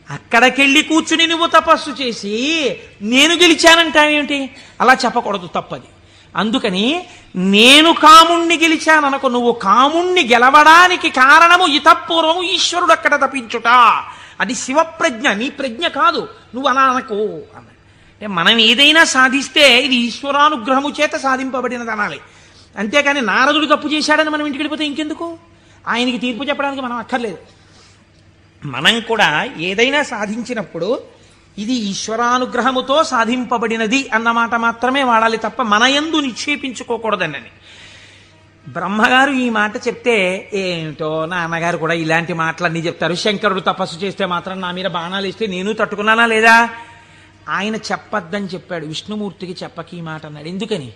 అక్కడికెళ్ళి కూర్చుని నువ్వు తపస్సు చేసి నేను గెలిచానంటావేమిటి? అలా చెప్పకూడదు, తప్పది. అందుకని నేను కాముణ్ణి గెలిచాననుకో, నువ్వు కాముణ్ణి గెలవడానికి కారణము ఇతపూర్వము ఈశ్వరుడు అక్కడ తపించుట. అది శివప్రజ్ఞ, నీ ప్రజ్ఞ కాదు, నువ్వు అలా అనకు అన్నాడు. అంటే మనం ఏదైనా సాధిస్తే ఇది ఈశ్వరానుగ్రహము చేత సాధింపబడినది అనాలి. అంతేకాని నారదుడు తప్పు చేశాడని మనం ఇంటికి వెళ్ళిపోతే ఇంకెందుకు? ఆయనకి తీర్పు చెప్పడానికి మనం అక్కర్లేదు. మనం కూడా ఏదైనా సాధించినప్పుడు ఇది ఈశ్వరానుగ్రహముతో సాధింపబడినది అన్నమాట మాత్రమే వాడాలి తప్ప మన యందు నిక్షేపించుకోకూడదన్నది. బ్రహ్మగారు ఈ మాట చెప్తే ఏమిటో నాన్నగారు కూడా ఇలాంటి మాటలన్నీ చెప్తారు. శంకరుడు తపస్సు చేస్తే మాత్రం నా మీద బాణాలు ఇస్తే నేను తట్టుకున్నానా లేదా? ఆయన చెప్పద్దని చెప్పాడు, విష్ణుమూర్తికి చెప్పకి ఈ మాట అన్నాడు. ఎందుకని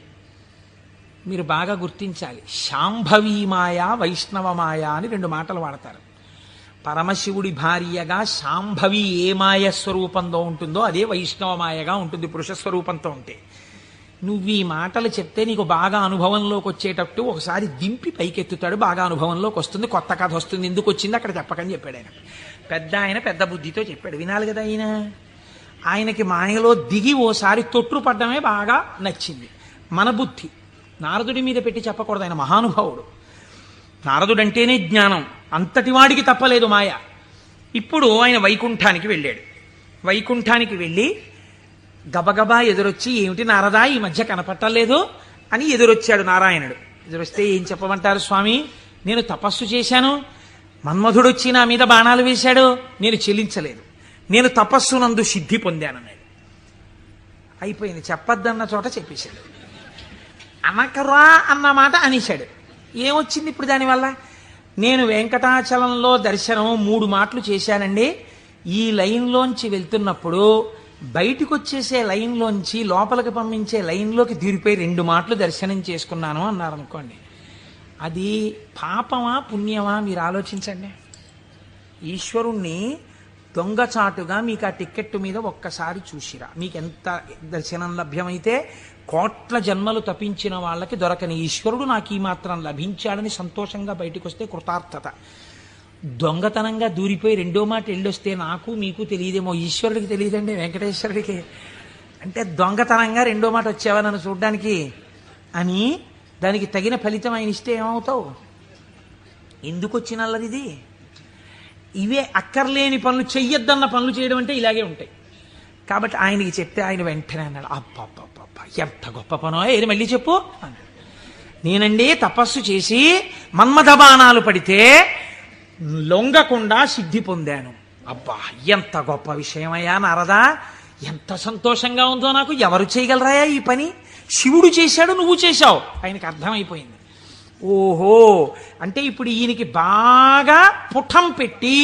మీరు బాగా గుర్తించాలి. శాంభవీ మాయ, వైష్ణవ మాయ అని 2 మాటలు వాడతారు. పరమశివుడి భార్యగా శాంభవి ఏ మాయ స్వరూపంలో ఉంటుందో అదే వైష్ణవ మాయగా ఉంటుంది పురుష స్వరూపంతో ఉంటే. నువ్వు ఈ మాటలు చెప్తే నీకు బాగా అనుభవంలోకి వచ్చేటట్టు ఒకసారి దింపి పైకెత్తుతాడు, బాగా అనుభవంలోకి వస్తుంది, కొత్త కథ వస్తుంది. ఎందుకు వచ్చింది అక్కడ చెప్పకని చెప్పాడు ఆయన. ఆయన పెద్ద బుద్ధితో చెప్పాడు, వినాలి కదా ఆయన. ఆయనకి మాయలో దిగి ఓసారి తొట్టుపడ్డమే బాగా నచ్చింది. మన బుద్ధి నారదుడి మీద పెట్టి చెప్పకూడదు, ఆయన మహానుభావుడు. నారదుడంటేనే జ్ఞానం, అంతటి వాడికి తప్పలేదు మాయ. ఇప్పుడు ఆయన వైకుంఠానికి వెళ్ళాడు. వైకుంఠానికి వెళ్ళి గబగబా ఎదురొచ్చి, ఏమిటి నారదా ఈ మధ్య కనపట్టలేదు అని ఎదురొచ్చాడు నారాయణుడు. ఎదురొస్తే ఏం చెప్పమంటారు స్వామి, నేను తపస్సు చేశాను, మన్మధుడు వచ్చి నా మీద బాణాలు వేశాడు, నేను చెల్లించలేదు, నేను తపస్సునందు సిద్ధి పొందానన్నాడు. అయిపోయింది, చెప్పద్దన్న చోట చెప్పేశాడు. అనకరా అన్నమాట అనేశాడు. ఏమొచ్చింది ఇప్పుడు దానివల్ల? నేను వెంకటాచలంలో దర్శనం 3 మాటలు చేశానండి. ఈ లైన్లోంచి వెళ్తున్నప్పుడు బయటికి వచ్చేసే లైన్లోంచి లోపలికి పంపించే లైన్లోకి దూరిపోయి 2 మాటలు దర్శనం చేసుకున్నాను అన్నారనుకోండి. అది పాపమా పుణ్యమా మీరు ఆలోచించండి. ఈశ్వరుణ్ణి దొంగచాటుగా మీకు ఆ టిక్కెట్టు మీద ఒక్కసారి చూసిరా, మీకు ఎంత దర్శనం లభ్యమైతే కోట్ల జన్మలు తపించిన వాళ్ళకి దొరకని ఈశ్వరుడు నాకు ఈ మాత్రం లభించాడని సంతోషంగా బయటకు వస్తే కృతార్థత. దొంగతనంగా దూరిపోయి 2వ మాట వెళ్ళొస్తే నాకు మీకు తెలియదేమో, ఈశ్వరుడికి తెలియదండి, వెంకటేశ్వరుడికి. అంటే దొంగతనంగా 2వ మాట వచ్చావా నన్ను చూడ్డానికి అని దానికి తగిన ఫలితం ఆయన ఇస్తే ఏమవుతావు? ఎందుకు వచ్చినల్లది? ఇవే అక్కర్లేని పనులు, చెయ్యొద్దన్న పనులు చేయడం అంటే ఇలాగే ఉంటాయి. కాబట్టి ఆయనకి చెప్తే ఆయన వెంటనే అన్నాడు, అబ్బబ్బబ్బ ఎంత గొప్ప పనో, ఏది మళ్ళీ చెప్పు అన్నాడు. నేనండి తపస్సు చేసి మన్మథ బాణాలు పడితే లొంగకుండా సిద్ధి పొందాను. అబ్బా ఎంత గొప్ప విషయమయ్యా నారదా, ఎంత సంతోషంగా ఉందో నాకు. ఎవరు చేయగలరాయా ఈ పని? శివుడు చేశాడు, నువ్వు చేశావు. ఆయనకి అర్థమైపోయింది. ఓహో, అంటే ఇప్పుడు ఈయనకి బాగా పుటం పెట్టి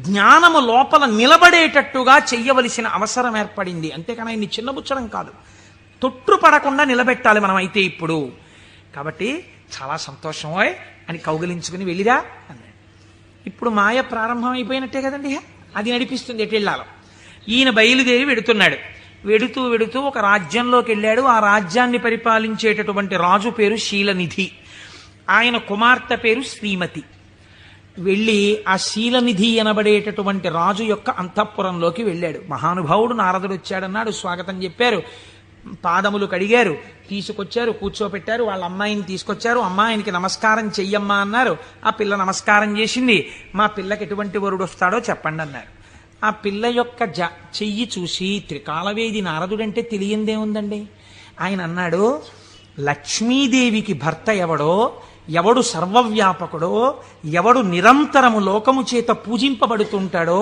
జ్ఞానము లోపల నిలబడేటట్టుగా చెయ్యవలసిన అవసరం ఏర్పడింది. అంతేకాని ఆయన్ని చిన్నబుచ్చడం కాదు, తొట్టుపడకుండా నిలబెట్టాలి మనం అయితే ఇప్పుడు. కాబట్టి చాలా సంతోషమోయ్ అని కౌగిలించుకుని వెళ్ళిరా అన్నాడు. ఇప్పుడు మాయ ప్రారంభం అయిపోయినట్టే కదండి, అది నడిపిస్తుంది ఎటు వెళ్ళాలో. ఈయన బయలుదేరి వెడుతున్నాడు. వెడుతూ వెడుతూ ఒక రాజ్యంలోకి వెళ్ళాడు. ఆ రాజ్యాన్ని పరిపాలించేటటువంటి రాజు పేరు శీలనిధి, ఆయన కుమార్తె పేరు శ్రీమతి. వెళ్ళి ఆ శీలనిధి అనబడేటటువంటి రాజు యొక్క అంతఃపురంలోకి వెళ్ళాడు. మహానుభావుడు నారదుడు వచ్చాడన్నాడు, స్వాగతం చెప్పారు, పాదములు కడిగారు, తీసుకొచ్చారు, కూర్చోపెట్టారు. వాళ్ళ అమ్మాయిని తీసుకొచ్చారు. అమ్మాయినికి నమస్కారం చెయ్యమ్మా అన్నారు. ఆ పిల్ల నమస్కారం చేసింది. మా పిల్లకి ఎటువంటి వరుడు వస్తాడో చెప్పండి అన్నారు. ఆ పిల్ల యొక్క చెయ్యి చూసి త్రికాలవేది నారదుడంటే తెలియందేముందండి. ఆయన అన్నాడు, లక్ష్మీదేవికి భర్త ఎవడో, ఎవడు సర్వవ్యాపకుడో, ఎవడు నిరంతరము లోకము చేత పూజింపబడుతుంటాడో,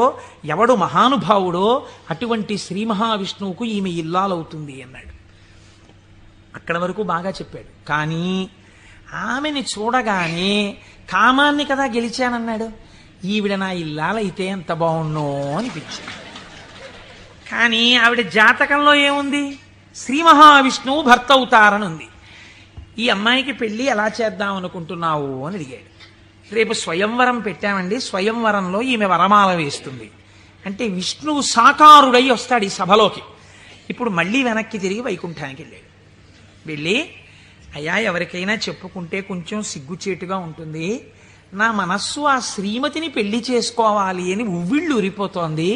ఎవడు మహానుభావుడో అటువంటి శ్రీ మహావిష్ణువుకు ఈమె ఇల్లాలవుతుంది అన్నాడు. అక్కడ వరకు బాగా చెప్పాడు. కానీ ఆమెని చూడగానే కామాన్ని కదా గెలిచానన్నాడు. ఈవిడ నా ఇల్లాలైతే ఎంత బాగుండో అనిపించింది. కానీ ఆవిడ జాతకంలో ఏముంది? శ్రీ మహావిష్ణువు భర్త అవుతారని ఉంది. ఈ అమ్మాయికి పెళ్లి ఎలా చేద్దాం అనుకుంటున్నావు అని అడిగాడు. రేపు స్వయంవరం పెట్టామండి, స్వయంవరంలో ఈమె వరమాల వేస్తుంది అంటే విష్ణువు సాకారుడై వస్తాడు ఈ సభలోకి. ఇప్పుడు మళ్ళీ వెనక్కి తిరిగి వైకుంఠానికి వెళ్ళాడు. వెళ్ళి, అయ్యా ఎవరికైనా చెప్పుకుంటే కొంచెం సిగ్గుచేటుగా ఉంటుంది, నా మనస్సు ఆ శ్రీమతిని పెళ్లి చేసుకోవాలి అని ఉవ్విళ్ళు ఉరిపోతోంది,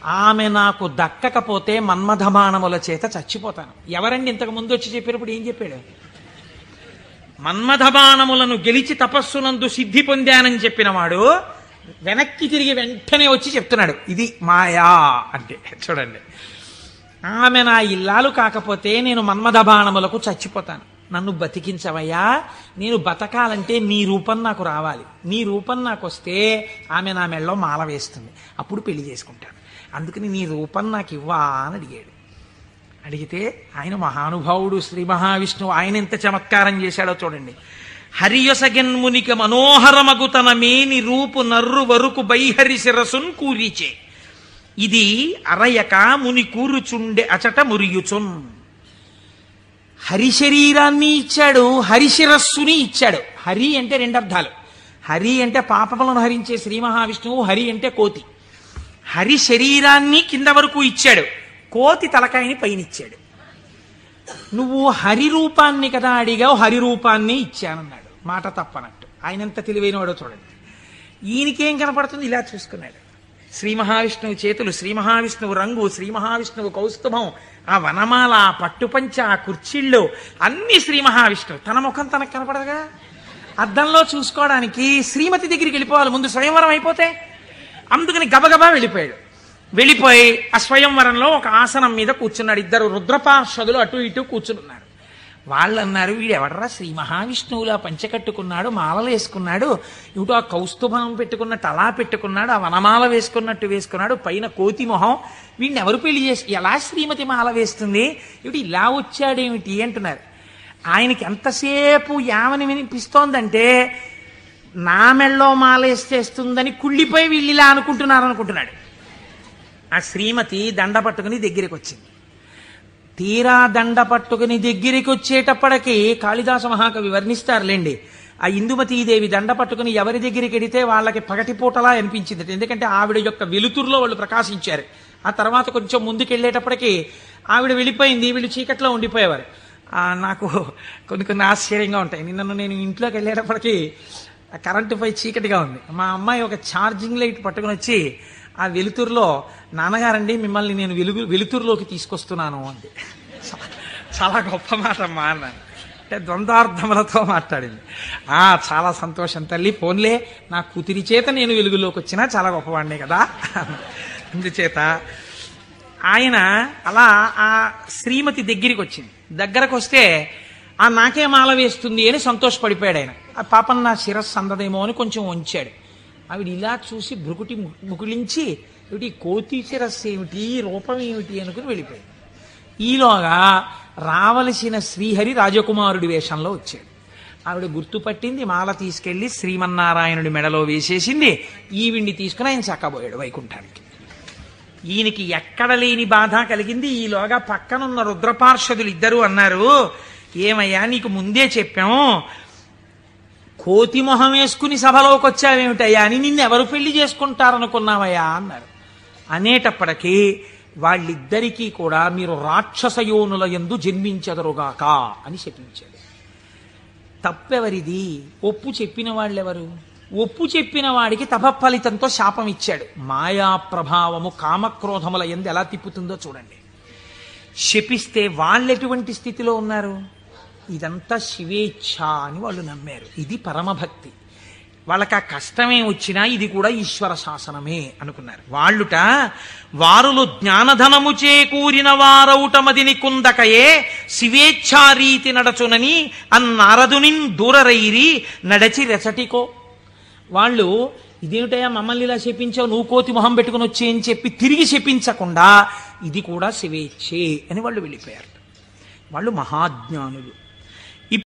ఆమె నాకు దక్కకపోతే మన్మథబాణముల చేత చచ్చిపోతాను. ఎవరండి ఇంతకు ముందు వచ్చి చెప్పినప్పుడు ఏం చెప్పాడు? మన్మథబాణములను గెలిచి తపస్సునందు సిద్ధి పొందానని చెప్పినవాడు వెనక్కి తిరిగి వెంటనే వచ్చి చెప్తున్నాడు ఇది మాయా అంటే. చూడండి, ఆమె నా ఇల్లాలు కాకపోతే నేను మన్మథబాణములకు చచ్చిపోతాను, నన్ను బతికించవయ్యా, నేను బతకాలంటే నీ రూపం నాకు రావాలి, నీ రూపం నాకు వస్తే ఆమె నా మెళ్ళలో మాల వేస్తుంది, అప్పుడు పెళ్లి చేసుకుంటాను, అందుకని నీ రూపం నాకు ఇవ్వా అని అడిగాడు. అడిగితే ఆయన మహానుభావుడు శ్రీ మహావిష్ణువు, ఆయన ఎంత చమత్కారం చేశాడో చూడండి. హరియొసగెన్మునిక మనోహరమగు తన మేని రూపు నర్రు వరుకు బైహరి శిరసున్ కూరిచే, ఇది అరయక ముని కూరుచుండె అచట మురియుచున్. హరి శరీరాన్ని ఇచ్చాడు, హరిశిరస్సుని ఇచ్చాడు. హరి అంటే రెండు అర్థాలు. హరి అంటే పాపములను హరించే శ్రీ మహావిష్ణువు, హరి అంటే కోతి. హరి శరీరాన్ని కింద వరకు ఇచ్చాడు, కోతి తలకాయని పైనిచ్చాడు. నువ్వు హరి రూపాన్ని కదా అడిగావు, హరి రూపాన్ని ఇచ్చానన్నాడు. మాట తప్పనట్టు. ఆయన ఎంత తెలివైనవాడో చూడండి. ఈయనకేం కనపడుతుంది? ఇలా చూసుకున్నాడు. శ్రీ మహావిష్ణువు చేతులు, శ్రీ మహావిష్ణువు రంగు, శ్రీ మహావిష్ణువు కౌస్తుభం, ఆ వనమాల, ఆ పట్టుపంచ, ఆ కుర్చీళ్ళు అన్ని శ్రీ మహావిష్ణువు. తన ముఖం తనకు కనపడదుగా. అద్దంలో చూసుకోవడానికి శ్రీమతి దగ్గరికి వెళ్ళిపోవాలి ముందు, స్వయంవరం అయిపోతే. అందుకని గబగబా వెళ్ళిపోయాడు. వెళ్ళిపోయి ఆ స్వయంవరంలో ఒక ఆసనం మీద కూర్చున్నాడు. ఇద్దరు రుద్రపార్షదులు అటు ఇటు కూర్చున్నారు. వాళ్ళు అన్నారు, వీడు ఎవడరా శ్రీ మహావిష్ణువులా పంచకట్టుకున్నాడు, మాలలు వేసుకున్నాడు, ఇటు ఆ కౌస్తుభం పెట్టుకున్నట్టు అలా పెట్టుకున్నాడు, ఆ వనమాల వేసుకున్నట్టు వేసుకున్నాడు, పైన కోతి మొహం, వీడిని ఎవరు పెళ్లి చేసి ఎలా శ్రీమతి మాల వేస్తుంది, ఇటు ఇలా వచ్చాడేమిటి అంటున్నారు. ఆయనకి ఎంతసేపు యావని వినిపిస్తోందంటే నా మెళ్ళో మాల వేసేస్తుందని కుళ్ళిపోయి వీళ్ళు ఇలా అనుకుంటున్నాడు. ఆ శ్రీమతి దండ పట్టుకుని దగ్గరికి వచ్చింది. తీరా దండ పట్టుకుని దగ్గరికి వచ్చేటప్పటికి కాళిదాస మహాకవి వర్ణిస్తారులేండి. ఆ ఇందుమతీదేవి దండ పట్టుకుని ఎవరి దగ్గరికి వెడితే వాళ్ళకి పగటిపూటలా అనిపించింది. ఎందుకంటే ఆవిడ యొక్క వెలుతురులో వాళ్ళు ప్రకాశించారు. ఆ తర్వాత కొంచెం ముందుకెళ్ళేటప్పటికి ఆవిడ వెళ్ళిపోయింది, వీళ్ళు చీకట్లో ఉండిపోయేవారు. నాకు కొన్ని ఆశ్చర్యంగా ఉంటాయి. నేను ఇంట్లోకి వెళ్ళేటప్పటికి కరెంటుపై చీకటిగా ఉంది. మా అమ్మాయి ఒక ఛార్జింగ్ లైట్ పట్టుకుని వచ్చి ఆ వెలుతురులో, నాన్నగారండి మిమ్మల్ని నేను వెలుతురులోకి తీసుకొస్తున్నాను అంది. చాలా గొప్ప మాట అమ్మా అన్నాను. అంటే ద్వంద్వార్థములతో మాట్లాడింది. చాలా సంతోషం తల్లి, పోన్లే నా కూతురి చేత నేను వెలుగులోకి వచ్చినా చాలా గొప్పవాడినే కదా. అందుచేత ఆయన అలా ఆ శ్రీమతి దగ్గరికి వచ్చింది. దగ్గరకు వస్తే నాకే మాల వేస్తుంది అని సంతోషపడిపోయాడు ఆయన. ఆ పాపం నా శిరస్సు అందదేమో అని కొంచెం వంచాడు. ఆవిడ ఇలా చూసి భృకుటి ముకులించి, ఏమిటి కోతి శిరస్సు ఏమిటి, రూపం ఏమిటి అనుకుని వెళ్ళిపోయింది. ఈలోగా రావలసిన శ్రీహరి రాజకుమారుడి వేషంలో వచ్చాడు. ఆవిడ గుర్తుపట్టింది, మాల తీసుకెళ్లి శ్రీమన్నారాయణుడి మెడలో వేసేసింది. ఈవిడ్ని తీసుకుని ఆయన చక్కబోయాడు వైకుంఠానికి. ఈయనకి ఎక్కడ లేని బాధ కలిగింది. ఈలోగా పక్కనున్న రుద్రపార్షదులు ఇద్దరు అన్నారు, ఏమయ్యా నీకు ముందే చెప్పాము, కోతి మొహం వేసుకుని సభలోకి వచ్చావేమిటయ్యా అని నిన్నెవరు పెళ్లి చేసుకుంటారనుకున్నావయ్యా అన్నారు. అనేటప్పటికీ వాళ్ళిద్దరికీ కూడా మీరు రాక్షసయోనుల యందు జన్మించెదరుగాక అని చెప్పించాడు. తప్పెవరిది? ఒప్పు చెప్పిన వాళ్ళెవరు? ఒప్పు చెప్పిన వాడికి తపఫలితంతో శాపం ఇచ్చాడు. మాయా ప్రభావము కామక్రోధముల యందు ఎలా తిప్పుతుందో చూడండి. శపిస్తే వాళ్ళెటువంటి స్థితిలో ఉన్నారు? ఇదంతా శివేచ్ఛ అని వాళ్ళు నమ్మారు. ఇది పరమభక్తి. వాళ్ళకి ఆ కష్టమే వచ్చినా ఇది కూడా ఈశ్వర శాసనమే అనుకున్నారు. వారులు జ్ఞానధనము చేకూరిన వారౌటమదిని కుందకయే శివేచ్ఛారీతి నడచునని అన్నారదునిన్ దూరరైరి నడచి రెచటికో. వాళ్ళు ఇదేమిటయా మమ్మల్ని ఇలా శపించావు, నువ్వు కోతి మొహం పెట్టుకుని వచ్చి అని చెప్పి తిరిగి శపించకుండా ఇది కూడా శివేచ్ఛే అని వాళ్ళు వెళ్ళిపోయారు. వాళ్ళు మహాజ్ఞానులు.